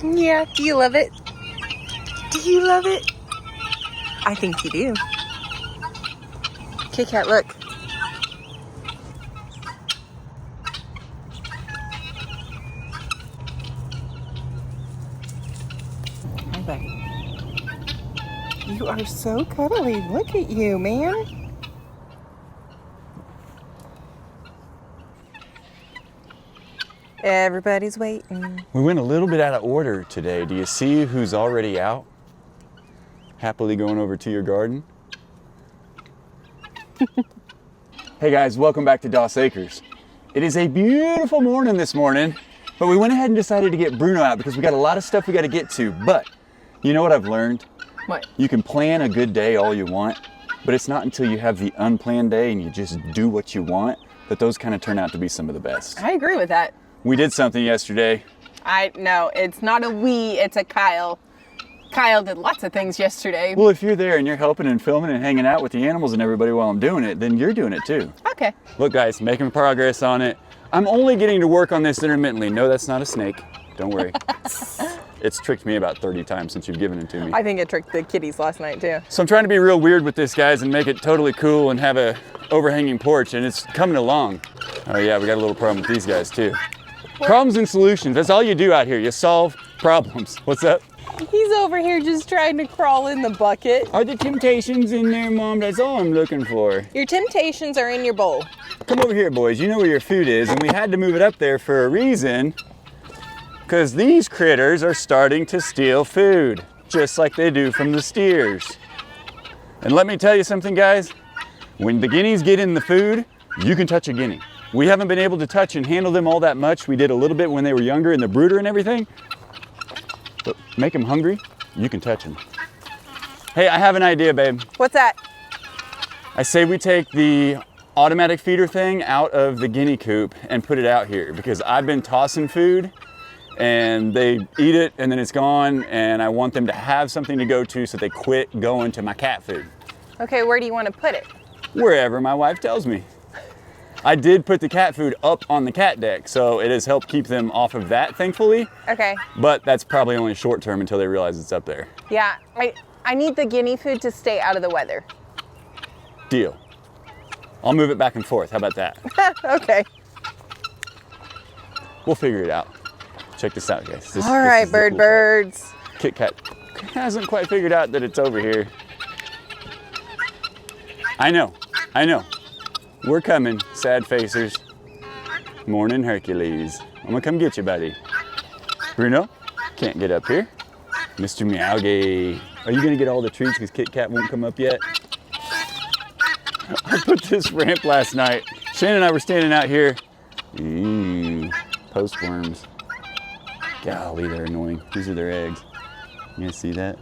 Yeah, do you love it? Do you love it? I think you do. Kit Kat, look. Hi, buddy. You are so cuddly. Look at you, man. Everybody's waiting. We went a little bit out of order today. Do you see who's already out? Happily going over to your garden. Hey guys, welcome back to Doss Acres. It is a beautiful morning this morning, but we went ahead and decided to get Bruno out because we got a lot of stuff we got to get to. But you know what I've learned? What? You can plan a good day all you want, but it's not until you have the unplanned day and you just do what you want that those kind of turn out to be some of the best. I agree with that. We did something yesterday. No, it's not a we, it's a Kyle. Kyle did lots of things yesterday. Well, if you're there and you're helping and filming and hanging out with the animals and everybody while I'm doing it, then you're doing it too. Okay. Look guys, making progress on it. I'm only getting to work on this intermittently. No, that's not a snake. Don't worry. It's tricked me about 30 times since you've given it to me. I think it tricked the kitties last night too. So I'm trying to be real weird with this, guys, and make it totally cool and have a overhanging porch, and it's coming along. Oh yeah, we got a little problem with these guys too. Problems and solutions, that's all you do out here. You solve problems. What's up? He's over here just trying to crawl in the bucket. Are the temptations in there, Mom? That's all I'm looking for. Your temptations are in your bowl. Come over here, boys. You know where your food is, and we had to move it up there for a reason, because these critters are starting to steal food, just like they do from the steers. And let me tell you something, guys. When the guineas get in the food, you can touch a guinea. We haven't been able to touch and handle them all that much. We did a little bit when they were younger in the brooder and everything. But make them hungry, you can touch them. Hey, I have an idea, babe. What's that? I say we take the automatic feeder thing out of the guinea coop and put it out here, because I've been tossing food and they eat it and then it's gone, and I want them to have something to go to so they quit going to my cat food. Okay, where do you want to put it? Wherever my wife tells me. I did put the cat food up on the cat deck, so it has helped keep them off of that, thankfully. Okay. But that's probably only short term until they realize it's up there. Yeah, I need the guinea food to stay out of the weather. Deal. I'll move it back and forth. How about that? Okay. We'll figure it out. Check this out, guys. All right, birds. Kit Kat hasn't quite figured out that it's over here. I know. We're coming, sad facers. Morning, Hercules. I'm gonna come get you, buddy. Bruno, can't get up here. Mr. Meowgy, are you gonna get all the treats because Kit Kat won't come up yet? I put this ramp last night. Shannon and I were standing out here. Post worms. Golly, they're annoying. These are their eggs. You guys see that?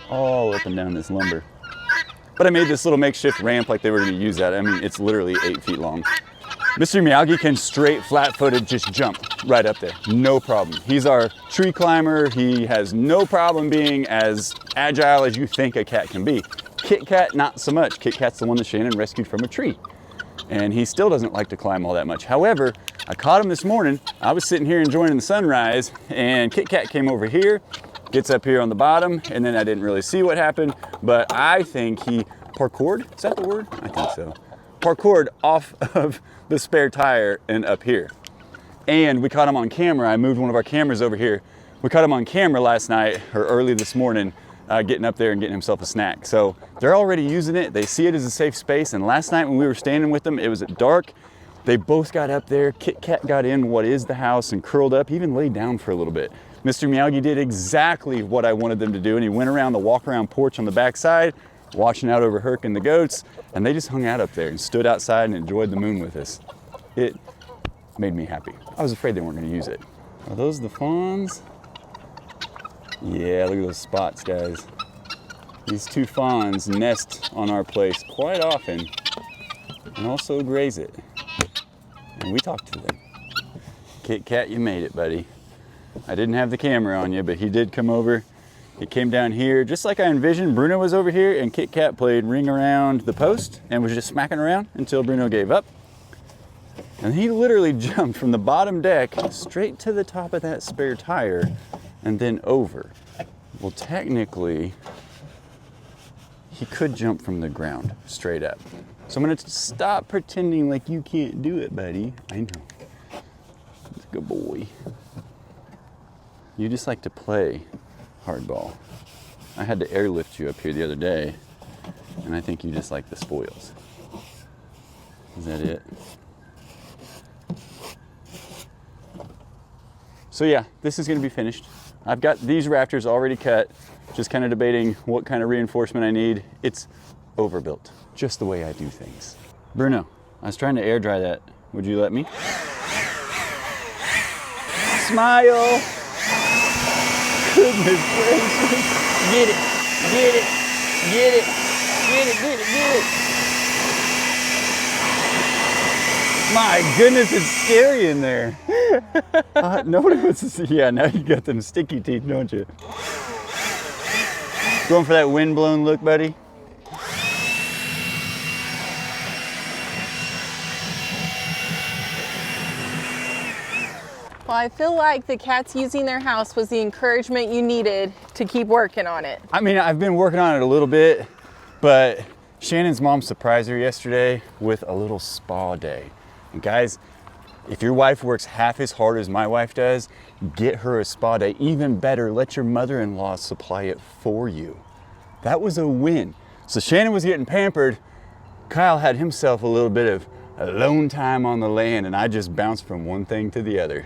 All up and down this lumber. But I made this little makeshift ramp like they were gonna use that. I mean, it's literally 8 feet long. Mr. Meowgy can straight, flat-footed just jump right up there. No problem. He's our tree climber. He has no problem being as agile as you think a cat can be. Kit Kat, not so much. Kit Kat's the one that Shannon rescued from a tree. And he still doesn't like to climb all that much. However, I caught him this morning. I was sitting here enjoying the sunrise, and Kit Kat came over here, gets up here on the bottom, and then I didn't really see what happened, but I think he parkoured, is that the word? I think so. Parkoured off of the spare tire and up here. And we caught him on camera. I moved one of our cameras over here. We caught him on camera last night, or early this morning, getting up there and getting himself a snack. So they're already using it. They see it as a safe space. And last night when we were standing with them, it was at dark. They both got up there. Kit Kat got in what is the house and curled up, he even laid down for a little bit. Mr. Meowgy did exactly what I wanted them to do, and he went around the walk-around porch on the back side, watching out over Herc and the goats, and they just hung out up there and stood outside and enjoyed the moon with us. It made me happy. I was afraid they weren't going to use it. Are those the fawns? Yeah, look at those spots, guys. These 2 fawns nest on our place quite often and also graze it. And we talk to them. Kit Kat, you made it, buddy. I didn't have the camera on you, but he did come over. It came down here, just like I envisioned. Bruno was over here, and Kit Kat played ring around the post and was just smacking around until Bruno gave up. And he literally jumped from the bottom deck straight to the top of that spare tire and then over. Well, technically, he could jump from the ground straight up. So I'm gonna stop pretending like you can't do it, buddy. I know. He's a good boy. You just like to play hardball. I had to airlift you up here the other day, and I think you just like the spoils. Is that it? So yeah, this is gonna be finished. I've got these rafters already cut, just kind of debating what kind of reinforcement I need. It's overbuilt, just the way I do things. Bruno, I was trying to air dry that. Would you let me? Smile! Goodness gracious. Get it, get it, get it, get it, get it, get it. My goodness, it's scary in there. Nobody wants to see. Yeah, now you got them sticky teeth, don't you? Going for that wind-blown look, buddy? Well, I feel like the cats using their house was the encouragement you needed to keep working on it. I mean, I've been working on it a little bit, but Shannon's mom surprised her yesterday with a little spa day. And guys, if your wife works half as hard as my wife does, get her a spa day. Even better, let your mother-in-law supply it for you. That was a win. So Shannon was getting pampered. Kyle had himself a little bit of alone time on the land, and I just bounced from one thing to the other.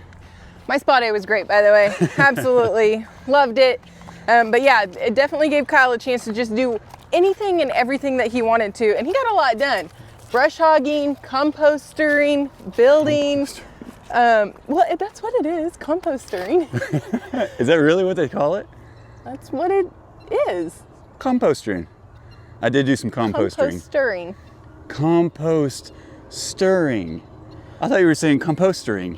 My spa day was great, by the way. Absolutely loved it. But yeah, it definitely gave Kyle a chance to just do anything and everything that he wanted to, and he got a lot done. Brush hogging, composting, building. Well, that's what it is, composting. Is that really what they call it? That's what it is. Composting. I did do some composting. Compost stirring. I thought you were saying compostering.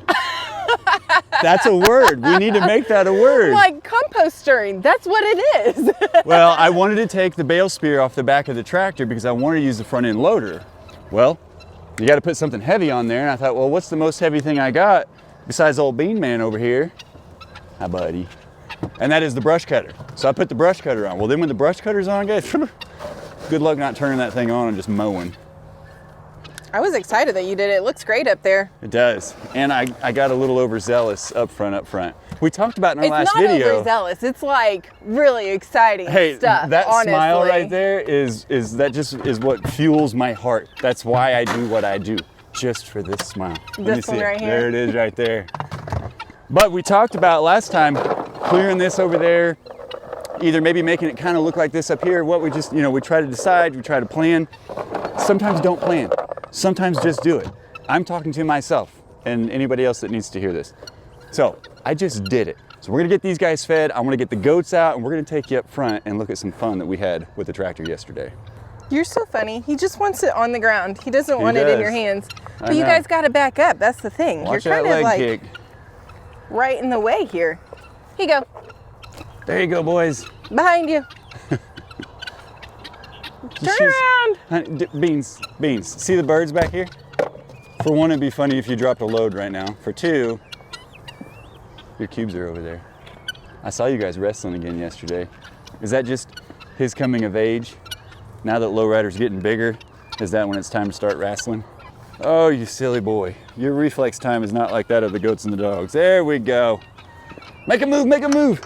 That's a word. We need to make that a word. Like composting, that's what it is. Well, I wanted to take the bale spear off the back of the tractor because I wanted to use the front end loader. Well, you got to put something heavy on there, and I thought, well, what's the most heavy thing I got besides old Bean Man over here? Hi, buddy. And that is the brush cutter. So I put the brush cutter on. Well, then when the brush cutter's on, guys, good luck not turning that thing on and just mowing. I was excited that you did it. It looks great up there. It does. And I got a little overzealous up front. We talked about in our last video. It's not overzealous. It's like really exciting stuff, that honestly. Smile right there is what fuels my heart. That's why I do what I do, just for this smile. This one right here. There it is right there. But we talked about last time clearing this over there, either maybe making it kind of look like this up here. What we just, we try to decide, we try to plan. Sometimes don't plan. Sometimes just do it. I'm talking to myself and anybody else that needs to hear this. So I just did it. So we're gonna get these guys fed. I wanna get the goats out, and we're gonna take you up front and look at some fun that we had with the tractor yesterday. You're so funny. He just wants it on the ground. He doesn't want it in your hands. But you know. guys gotta back up. That's the thing. Watch You're that kind of leg like kick. right in the way here. Here you go. There you go, boys. Behind you. Turn around. Beans. See the birds back here? For one, it'd be funny if you dropped a load right now. For two, your cubes are over there. I saw you guys wrestling again yesterday. Is that just his coming of age? Now that lowrider's getting bigger, is that when it's time to start wrestling? Oh, you silly boy. Your reflex time is not like that of the goats and the dogs. There we go. Make a move, make a move.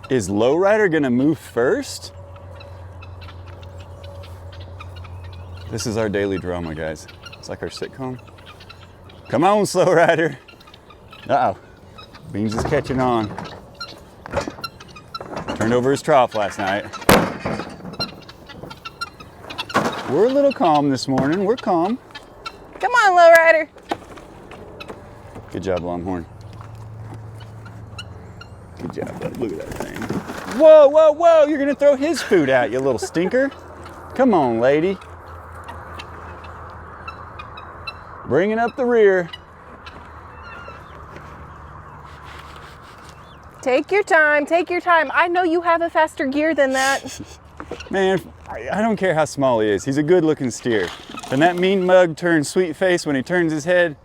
Is lowrider gonna move first? This is our daily drama, guys. It's like our sitcom. Come on, slow rider. Uh-oh, Beans is catching on. Turned over his trough last night. We're a little calm this morning, we're calm. Come on, lowrider. Good job, Longhorn. Good job, bud. Look at that thing. Whoa, whoa, whoa, you're gonna throw his food out, you little stinker. Come on, lady. Bringing up the rear. Take your time, take your time. I know you have a faster gear than that. Man, I don't care how small he is. He's a good looking steer. And that mean mug turns sweet face when he turns his head.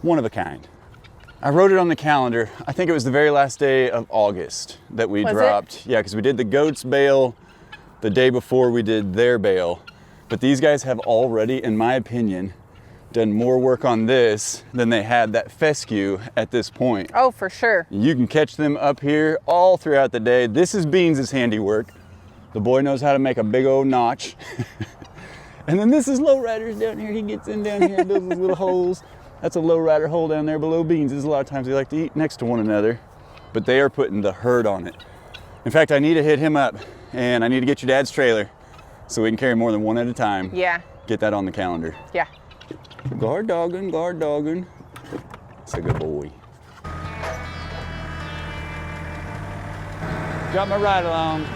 One of a kind. I wrote it on the calendar. I think it was the very last day of August that we dropped. Yeah, because we did the goats bail the day before we did their bail. But these guys have already, in my opinion, done more work on this than they had that fescue at this point. Oh, for sure. You can catch them up here all throughout the day. This is Beans' handiwork. The boy knows how to make a big old notch. And then this is Lowrider's down here. He gets in down here and builds his little holes. That's a lowrider hole down there below Beans'. A lot of times they like to eat next to one another, but they are putting the herd on it. In fact, I need to hit him up and I need to get your dad's trailer so we can carry more than one at a time. Yeah. Get that on the calendar. Yeah. Guard dogging, guard dogging. That's a good boy. Got my ride along.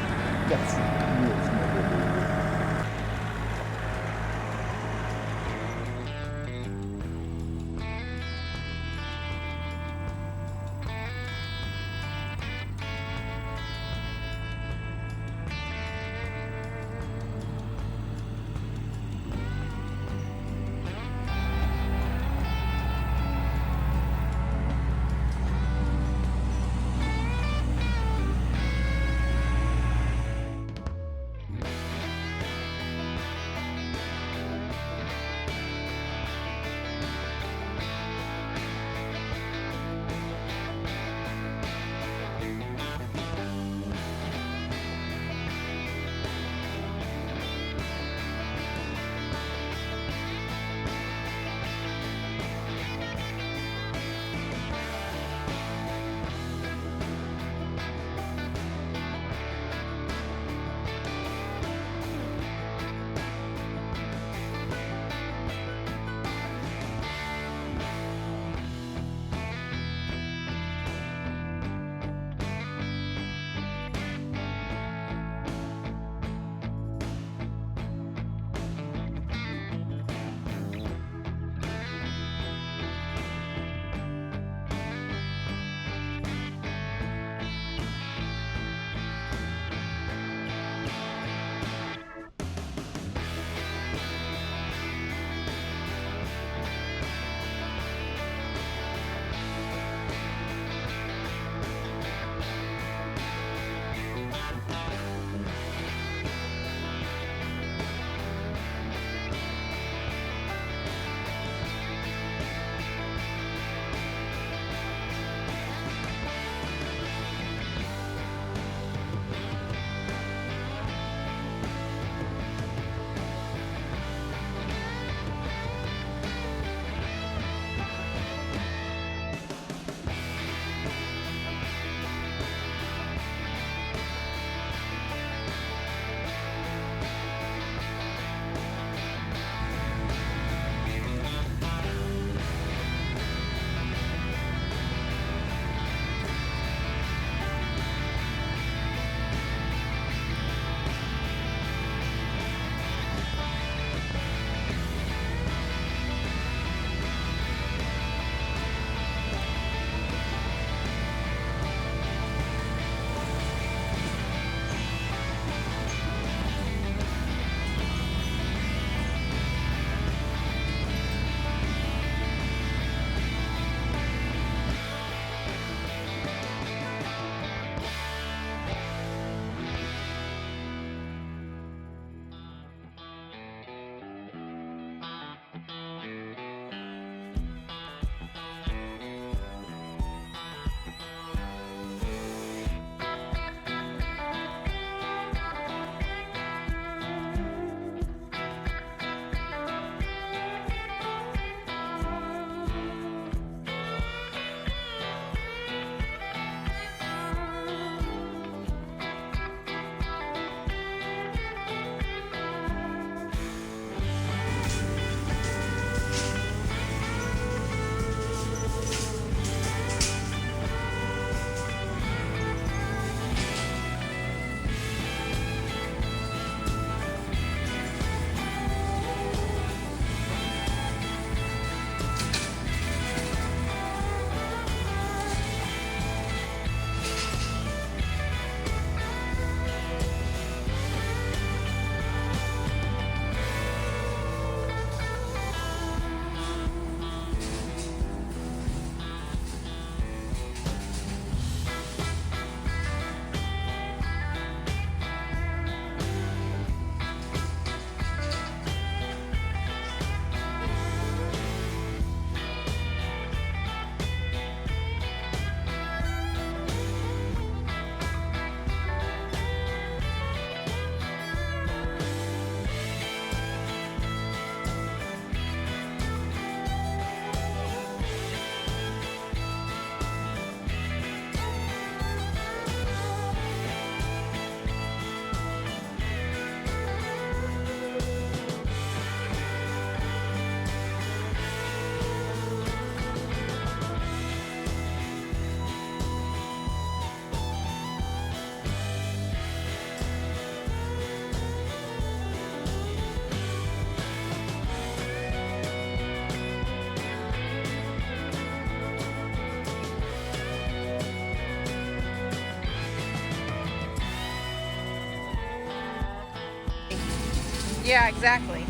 Yeah, exactly.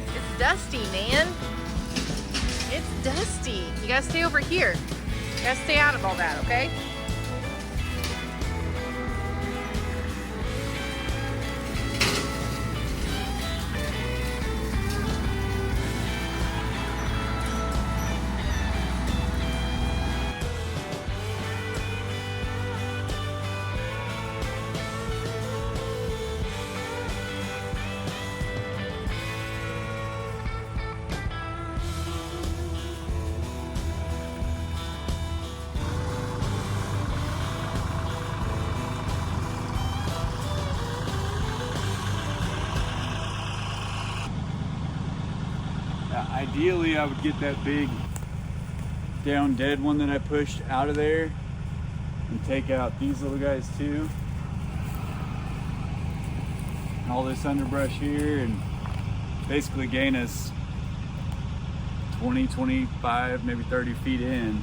It's dusty, man. It's dusty. You gotta stay over here. You gotta stay out of all that, okay? Ideally, I would get that big down dead one that I pushed out of there and take out these little guys too. All this underbrush here, and basically gain us 20, 25, maybe 30 feet in.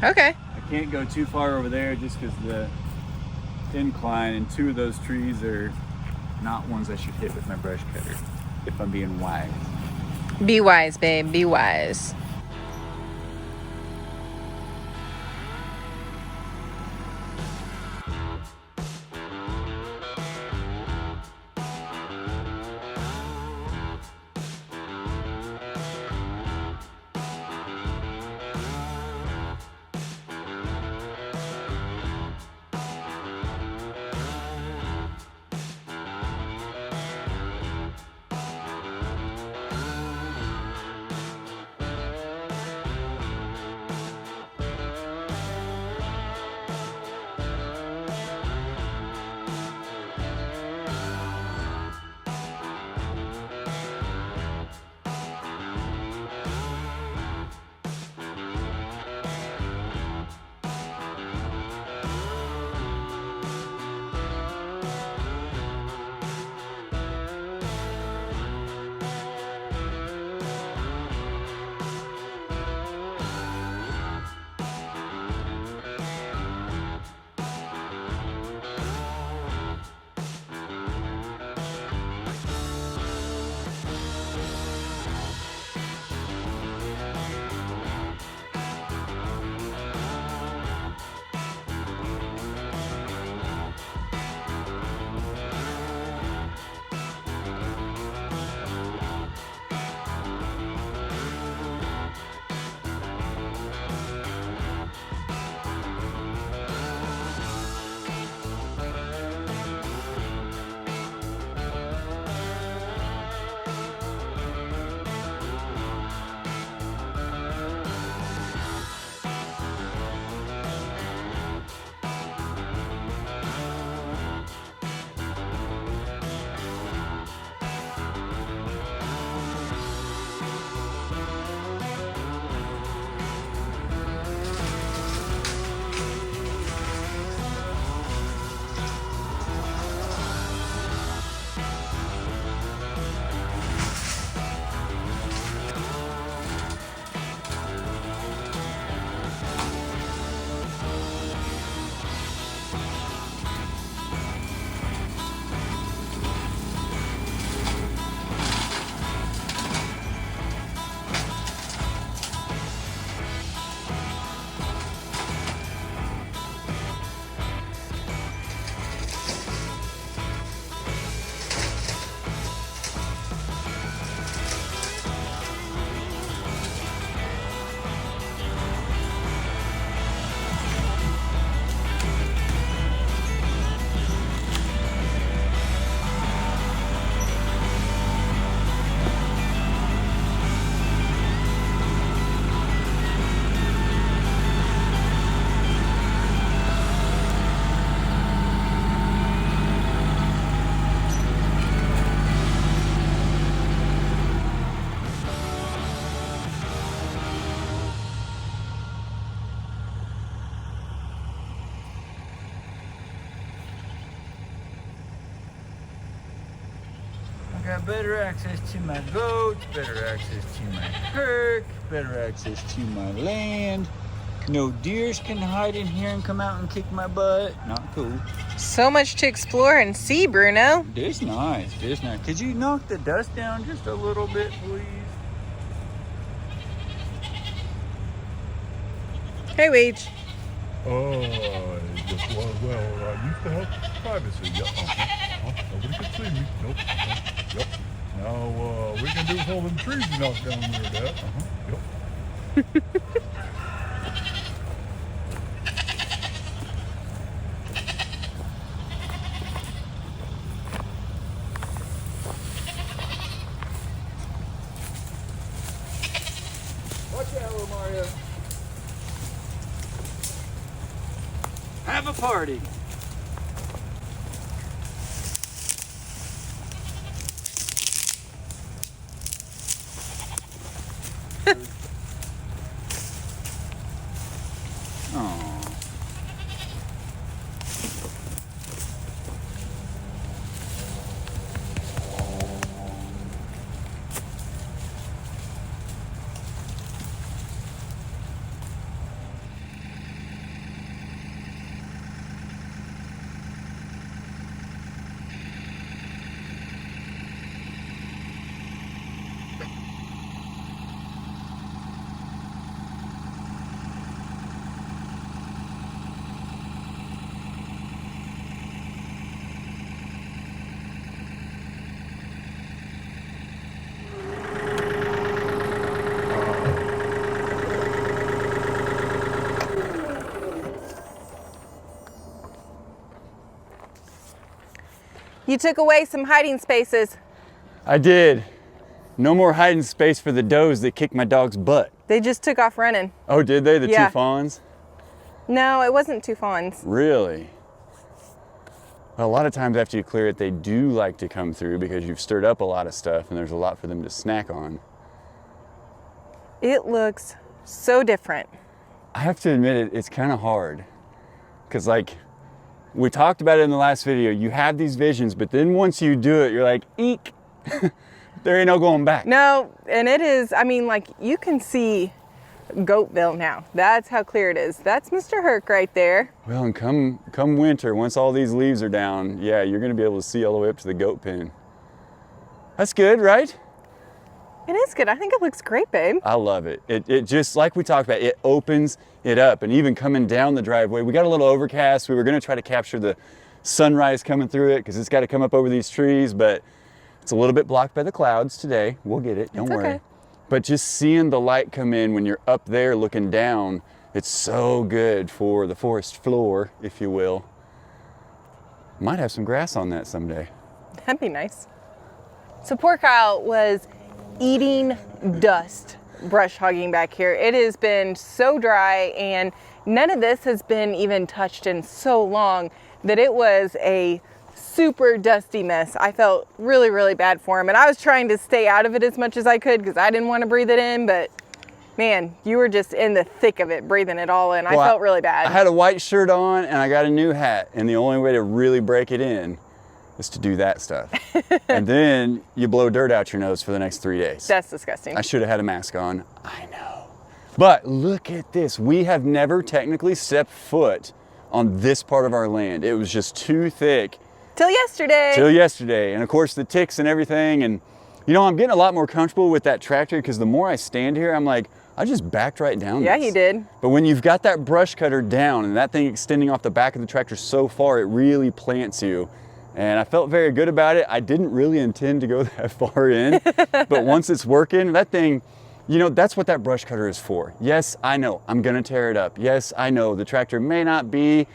Okay. I can't go too far over there just because the incline, and 2 of those trees are not ones I should hit with my brush cutter, if I'm being wise. Be wise, babe. Be wise. Got better access to my goats, better access to my perk, better access to my land. No deers can hide in here and come out and kick my butt. Not cool. So much to explore and see, Bruno. This nice. This nice. Could you knock the dust down just a little bit, please? Hey, Weege. Well, I used to have privacy. Nobody could see me. Nope. Yep. Now, we can do all them trees you knocked down there, Dad. Yep. Watch out, little Mario. Have a party. Oh. You took away some hiding spaces. I did. No more hiding space for the does that kicked my dog's butt. They just took off running. Oh, did they? The Yeah. two fawns? No, it wasn't two fawns. Really? Well, a lot of times after you clear it, they do like to come through because you've stirred up a lot of stuff and there's a lot for them to snack on. It looks so different. I have to admit it's kind of hard. Because like, we talked about it in the last video, you have these visions, but then once you do it, you're like, eek, there ain't no going back. No, and it is, I mean, like, you can see Goatville now. That's how clear it is. That's Mr. Herc right there. Well, and come winter, once all these leaves are down, yeah, you're gonna be able to see all the way up to the goat pen. That's good, right? It is good. I think it looks great, babe. I love it. It just, like we talked about, it opens it up. And even coming down the driveway, we got a little overcast. We were gonna try to capture the sunrise coming through it because it's got to come up over these trees, but it's a little bit blocked by the clouds today. We'll get it, don't worry. Okay. But just seeing the light come in when you're up there looking down, it's so good for the forest floor, if you will. Might have some grass on that someday. That'd be nice. So poor Kyle was eating dust brush hogging back here. It has been so dry and none of this has been even touched in so long that it was a super dusty mess. I felt really, really bad for him, and I was trying to stay out of it as much as I could because I didn't want to breathe it in, but man, you were just in the thick of it, breathing it all in. Well, I felt really bad. I had a white shirt on and I got a new hat, and the only way to really break it in is to do that stuff. And then you blow dirt out your nose for the next 3 days. That's disgusting. I should have had a mask on. I know. But look at this. We have never technically stepped foot on this part of our land. It was just too thick. Till yesterday. And of course the ticks and everything. And you know, I'm getting a lot more comfortable with that tractor because the more I stand here, I'm like, I just backed right down Yeah, this. you did. But when you've got that brush cutter down and that thing extending off the back of the tractor so far, it really plants you. And I felt very good about it. I didn't really intend to go that far in, but once it's working, that thing, you know, that's what that brush cutter is for. Yes, I know, I'm gonna tear it up. Yes, I know, the tractor may not be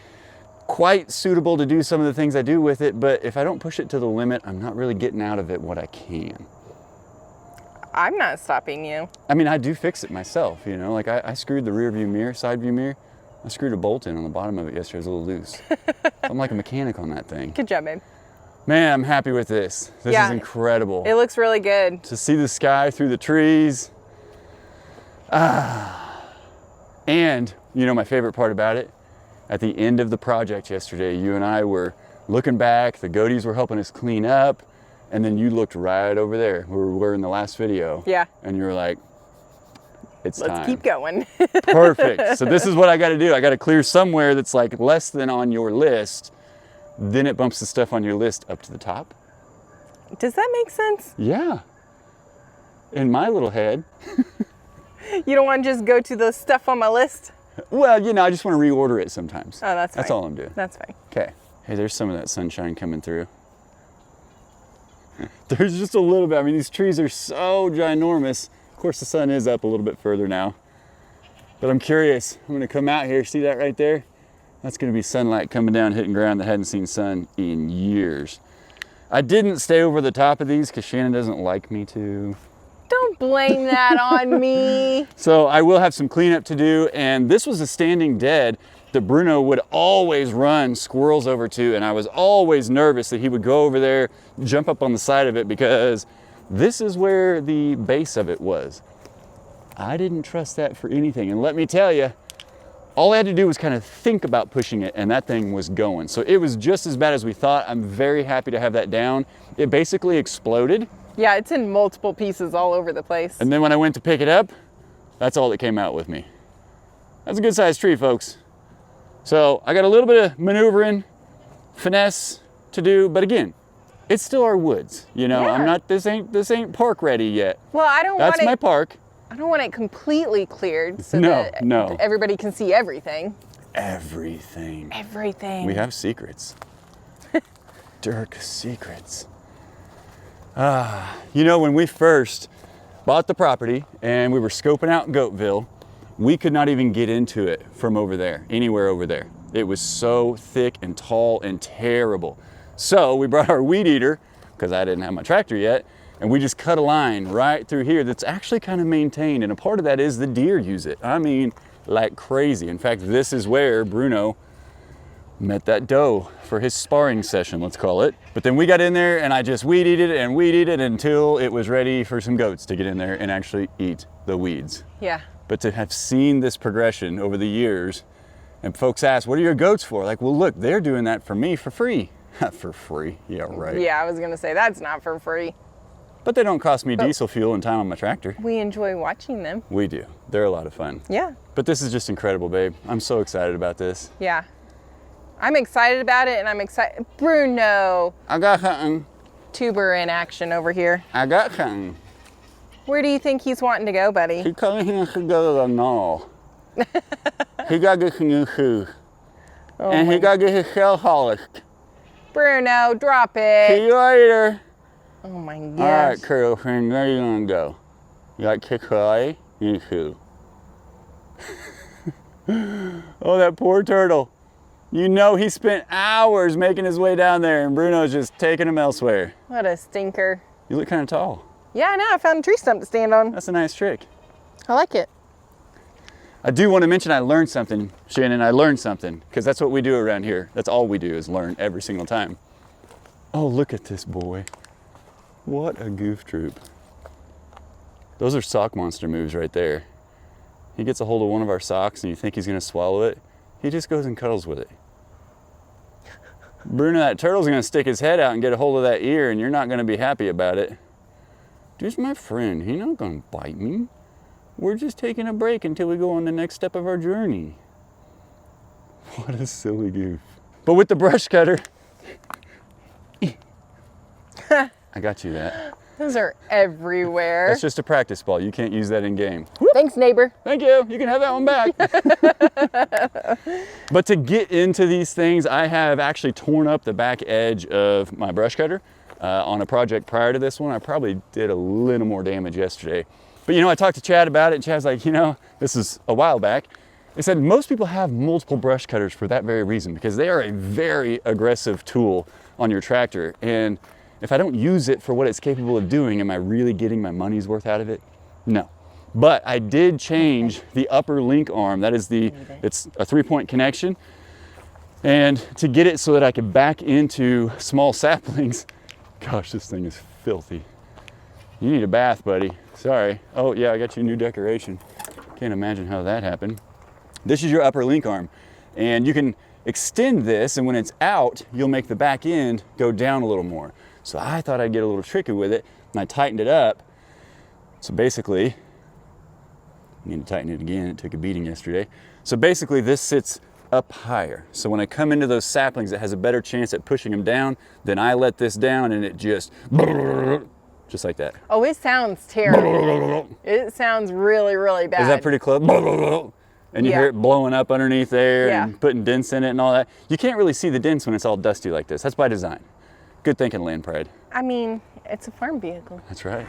quite suitable to do some of the things I do with it, but if I don't push it to the limit, I'm not really getting out of it what I can. I'm not stopping you. I mean, I do fix it myself, you know, like I screwed the rear view mirror, side view mirror. I screwed a bolt in on the bottom of it yesterday, it was a little loose. I'm like a mechanic on that thing. Good job, babe. Man, I'm happy with this. This Yeah. is incredible. It looks really good. To see the sky through the trees. And, you know, my favorite part about it, at the end of the project yesterday, you and I were looking back, the goatees were helping us clean up, and then you looked right over there where we were in the last video. Yeah. And you were like, It's Let's time. keep going. Perfect. So this is what I got to do. I got to clear somewhere that's like less than on your list. Then it bumps the stuff on your list up to the top. Does that make sense? Yeah. In my little head. You don't want to just go to the stuff on my list? Well, you know, I just want to reorder it sometimes. Oh, that's fine. That's all I'm doing. That's fine. Okay. Hey, there's some of that sunshine coming through. There's just a little bit. I mean, these trees are so ginormous. Of course, the sun is up a little bit further now. But I'm curious. I'm going to come out here. See that right there? That's going to be sunlight coming down, hitting ground that hadn't seen sun in years. I didn't stay over the top of these because Shannon doesn't like me to. Don't blame that on me. So I will have some cleanup to do. And this was a standing dead that Bruno would always run squirrels over to. And I was always nervous that he would go over there, jump up on the side of it, because this is where the base of it was. I didn't trust that for anything. And let me tell you, all I had to do was kind of think about pushing it and that thing was going. So it was just as bad as we thought. I'm very happy to have that down. It basically exploded. Yeah, it's in multiple pieces all over the place. And then when I went to pick it up, that's all that came out with me. That's a good sized tree, folks. So I got a little bit of maneuvering, finesse to do, but again, it's still our woods. You know, Yeah. I'm not, this ain't park ready yet. Well, I don't want That's it. my park. I don't want it completely cleared so No, that no. everybody can see everything. Everything. Everything. We have secrets. Dirk secrets. You know, when we first bought the property and we were scoping out Goatville, we could not even get into it from over there, anywhere over there. It was so thick and tall and terrible. So we brought our weed eater, because I didn't have my tractor yet, and we just cut a line right through here that's actually kind of maintained. And a part of that is the deer use it. I mean, like crazy. In fact, this is where Bruno met that doe for his sparring session, let's call it. But then we got in there and I just weed-eated it until it was ready for some goats to get in there and actually eat the weeds. Yeah. But to have seen this progression over the years, and folks ask, what are your goats for? Like, well, look, they're doing that for me for free. For free, yeah, right. Yeah, I was gonna say that's not for free. But they don't cost me diesel fuel and time on my tractor. We enjoy watching them. We do. They're a lot of fun. Yeah. But this is just incredible, babe. I'm so excited about this. Yeah. I'm excited about it and I'm excited. Bruno. I got something. Tuber in action over here. I got something. Where do you think he's wanting to go, buddy? He coming here to go to the mall. He got to get some new shoes. Oh And he got to get his shell polished. Bruno, drop See it. you later. Oh my gosh. All right, girlfriend, where you gonna go? You like Chick-fil-A? You too. Oh, that poor turtle. You know he spent hours making his way down there and Bruno's just taking him elsewhere. What a stinker. You look kind of tall. Yeah, I know. I found a tree stump to stand on. That's a nice trick. I like it. I do want to mention I learned something, Shannon. I learned something, because that's what we do around here. That's all we do is learn every single time. Oh, look at this boy. What a goof troop. Those are sock monster moves right there. He gets a hold of one of our socks and you think he's going to swallow it. He just goes and cuddles with it. Bruno, that turtle's going to stick his head out and get a hold of that ear and you're not going to be happy about it. Just my friend. He's not going to bite me. We're just taking a break until we go on the next step of our journey. What a silly goof. But with the brush cutter, I got you that. Those are everywhere. That's just a practice ball. You can't use that in game. Thanks, neighbor. Thank you. You can have that one back. But to get into these things, I have actually torn up the back edge of my brush cutter on a project prior to this one. I probably did a little more damage yesterday. But you know, I talked to Chad about it and Chad's like, you know, this is a while back. They said most people have multiple brush cutters for that very reason, because they are a very aggressive tool on your tractor. And if I don't use it for what it's capable of doing, am I really getting my money's worth out of it? No. But I did change the upper link arm. That is it's a 3-point connection. And to get it so that I could back into small saplings, gosh, this thing is filthy. You need a bath, buddy. Sorry. Oh yeah, I got you a new decoration. Can't imagine how that happened. This is your upper link arm. And you can extend this, and when it's out, you'll make the back end go down a little more. So I thought I'd get a little tricky with it, and I tightened it up. So basically, Need to tighten it again. It took a beating yesterday. So basically this sits up higher. So when I come into those saplings, it has a better chance at pushing them down. Then I let this down and it just like that. Oh, it sounds terrible. It sounds really, really bad. Is that pretty close? And you hear it blowing up underneath there and putting dents in it and all that. You can't really see the dents when it's all dusty like this. That's by design. Good thinking, Land Pride. I mean, it's a farm vehicle. That's right.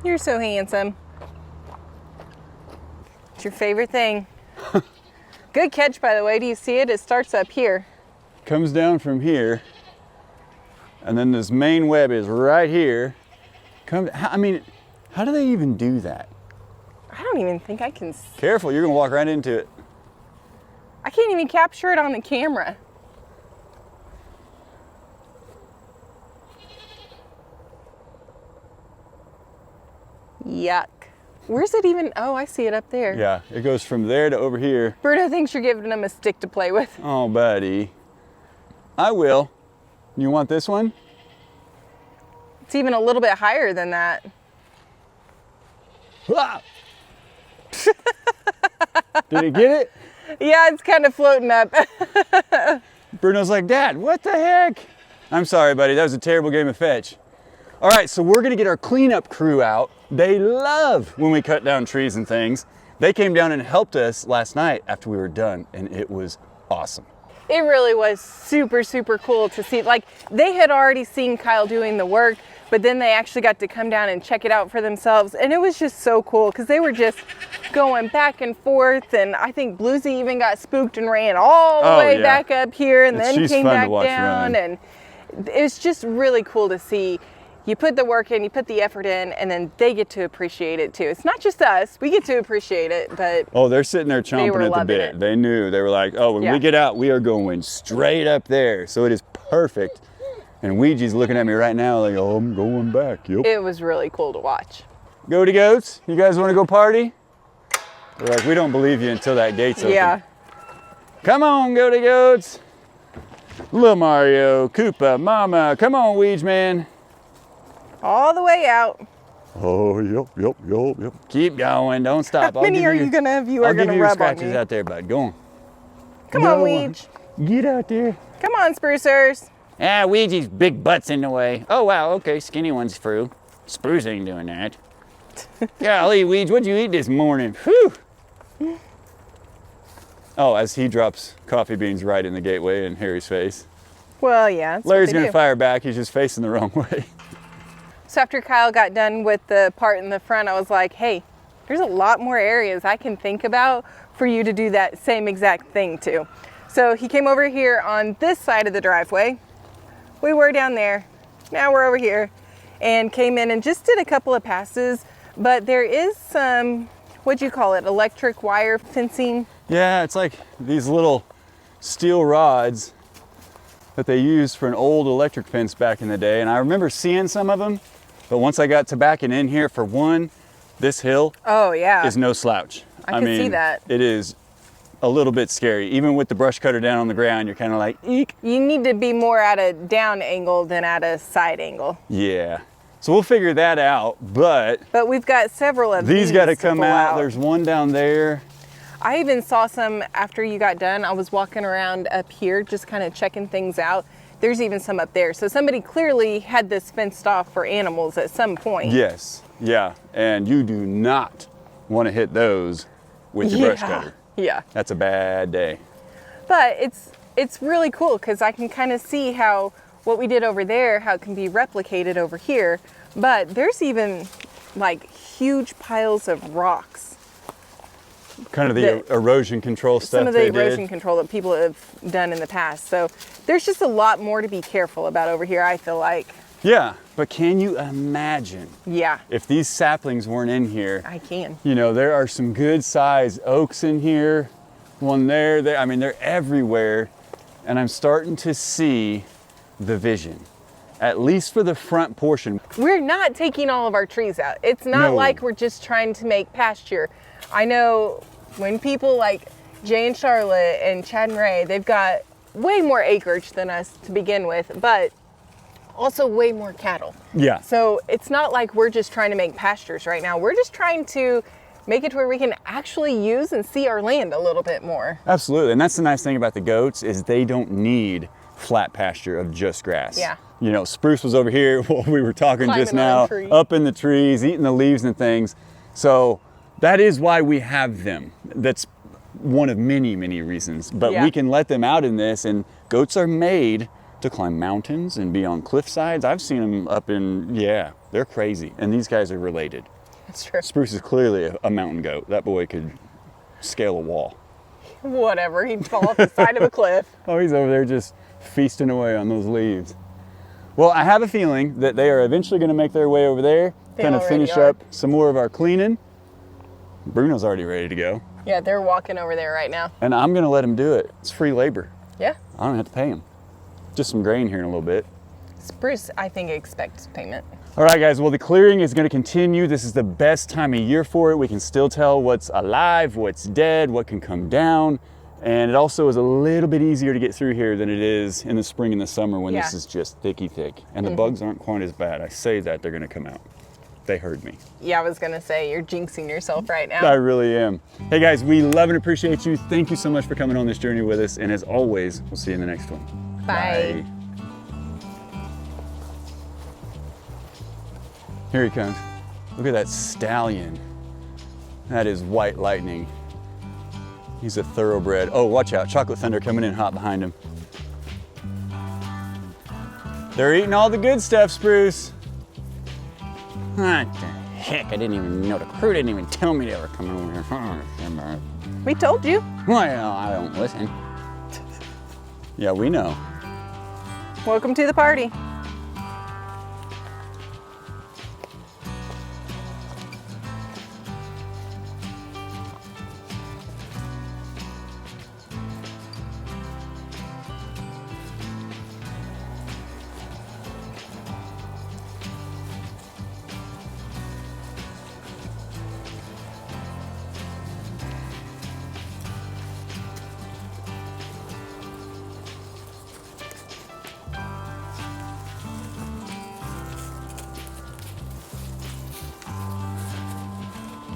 You're so handsome. It's your favorite thing. Good catch, by the way. Do you see it? It starts up here. Comes down from here, and then this main web is right here. I mean, how do they even do that? I don't even think I can. Careful, you're gonna walk right into it. I can't even capture it on the camera. Yuck. Where's it even? Oh, I see it up there. Yeah, it goes from there to over here. Bruno thinks you're giving him a stick to play with. Oh, buddy. I will. You want this one? It's even a little bit higher than that. Ah! Did it get it? Yeah, it's kind of floating up. Bruno's like, Dad, what the heck? I'm sorry, buddy. That was a terrible game of fetch. All right, so we're gonna get our cleanup crew out. They love when we cut down trees and things. They came down and helped us last night after we were done, and it was awesome. It really was super, super cool to see. Like, they had already seen Kyle doing the work, but then they actually got to come down and check it out for themselves. And it was just so cool because they were just going back and forth. And I think Bluesy even got spooked and ran all the way back up here and then came back down. And it's just really cool to see. You put the work in, you put the effort in, and then they get to appreciate it too. It's not just us, we get to appreciate it, but oh, they're sitting there chomping at the bit. They knew, they were like, oh, when we get out, we are going straight up there. So it is perfect. And Ouija's looking at me right now like, oh, I'm going back. Yep. It was really cool to watch. Goaty goats, you guys want to go party? They're like, we don't believe you until that gate's open. Yeah. Come on, goaty goats. Little Mario, Koopa, Mama, come on, Ouija man. All the way out. Oh, yep. Keep going, don't stop. How many are you gonna have? You are gonna rub on me. Scratches out there, bud. Go on. Come on, Ouija. Get out there. Come on, sprucers. Ah, Ouija's big butt's in the way. Oh wow, okay, skinny one's through. Spruce ain't doing that. Golly, Ouija, what'd you eat this morning? Whew. Oh, as he drops coffee beans right in the gateway in Harry's face. Well, yeah. That's Larry's what they gonna do. fire back. He's just facing the wrong way. So after Kyle got done with the part in the front, I was like, hey, there's a lot more areas I can think about for you to do that same exact thing to. So he came over here on this side of the driveway. We were down there, now we're over here, and came in and just did a couple of passes, but there is some, what'd you call it, electric wire fencing? Yeah, it's like these little steel rods that they used for an old electric fence back in the day, and I remember seeing some of them. But once I got to backing in here, for one, this hill is no slouch. I can see that. It is a little bit scary. Even with the brush cutter down on the ground, you're kind of like, eek. You need to be more at a down angle than at a side angle. Yeah. So we'll figure that out, but we've got several of these got to come out. There's one down there. I even saw some after you got done. I was walking around up here just kind of checking things out. There's even some up there. So somebody clearly had this fenced off for animals at some point. Yes, yeah. And you do not want to hit those with your brush cutter. Yeah. That's a bad day. But it's really cool because I can kind of see how what we did over there, how it can be replicated over here. But there's even like huge piles of rocks. Kind of the erosion control stuff. Some of the they erosion did. control that people have done in the past. So there's just a lot more to be careful about over here, I feel like. Yeah, but can you imagine Yeah, if these saplings weren't in here? I can. You know, there are some good size oaks in here, one there. I mean, they're everywhere. And I'm starting to see the vision, at least for the front portion. We're not taking all of our trees out. It's not No. like we're just trying to make pasture. I know when people like Jay and Charlotte and Chad and Ray, they've got way more acreage than us to begin with, but also way more cattle. Yeah. So it's not like we're just trying to make pastures right now. We're just trying to make it to where we can actually use and see our land a little bit more. Absolutely, and that's the nice thing about the goats is they don't need flat pasture of just grass. Yeah. You know, Spruce was over here while we were talking just Climbing on now, a tree. up in the trees, eating the leaves and things. So that is why we have them. That's one of many, many reasons. But Yeah. we can let them out in this, and goats are made to climb mountains and be on cliff sides. I've seen them up in, yeah, they're crazy. And these guys are related. That's true. Spruce is clearly a mountain goat. That boy could scale a wall. Whatever, he'd fall off the side of a cliff. Oh, he's over there just feasting away on those leaves. Well, I have a feeling that they are eventually going to make their way over there, They kind of already finish are. up some more of our cleaning. Bruno's already ready to go, Yeah, they're walking over there right now. and I'm going to let him do it. It's free labor. Yeah. I don't have to pay him. Just some grain here in a little bit. Spruce, I think, expects payment. All right, guys, well, the clearing is going to continue. This is the best time of year for it. We can still tell what's alive, what's dead, what can come down. And it also is a little bit easier to get through here than it is in the spring and the summer when this Yeah. is just thicky thick. And the bugs aren't quite as bad. I say that, they're going to come out. They heard me. Yeah, I was gonna say, you're jinxing yourself right I now. really am. Hey guys, we love and appreciate you. Thank you so much for coming on this journey with us. And as always, we'll see you in the next one. Bye. Here he comes. Look at that stallion. That is White Lightning. He's a thoroughbred. Oh, watch out. Chocolate Thunder coming in hot behind him. They're eating all the good stuff, Spruce. What the heck? I didn't even know. The crew didn't even tell me they were coming over here. We told you. Well, I don't listen. Yeah, we know. Welcome to the party.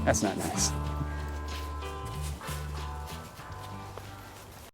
That's not nice.